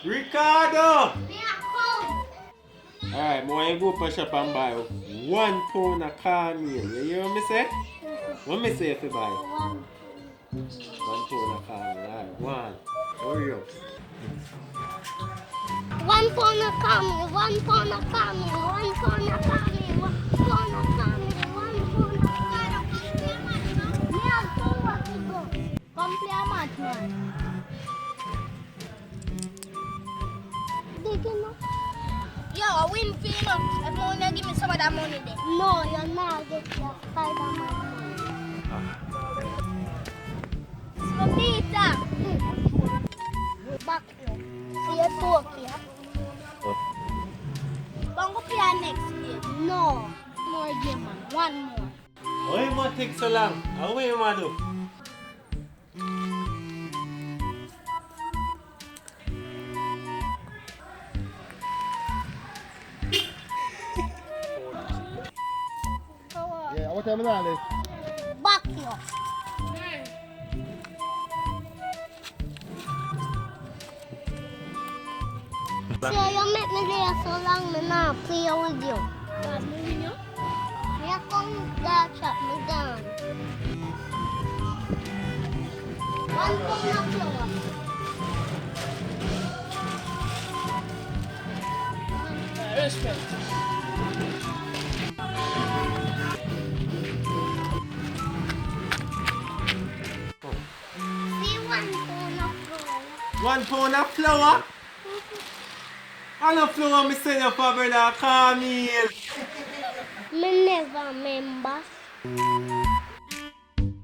Ricardo! Me a come. Alright, I want you go for shop and buy 1 pound of cornmeal. You hear what me say? What me say if you buy? 1 pound of cornmeal. Alright, one. Hurry up. 1 pound of caramel, 1 pound of caramel, 1 pound of caramel, 1 pound of caramel, 1 pound of caramel. Me a come what to go. Come play a match, man. Digging up. Yo, I win for you now. If you want to give me some of that money then. No, you're not getting your Spider-Man money. It's my pizza. Back now. See you talk here. Don't go play next game. No. More game, man. One more. Why you want to take so long? How you want to do? Yeah, what time is that? Back now. So you make me there so long, me now play with you. That's moving you. Me a come that shop me down. 1 pound of flour. Respect. See 1 pound of flour. 1 pound of flour? I no flour me send you for brother cornmeal. Me never remember.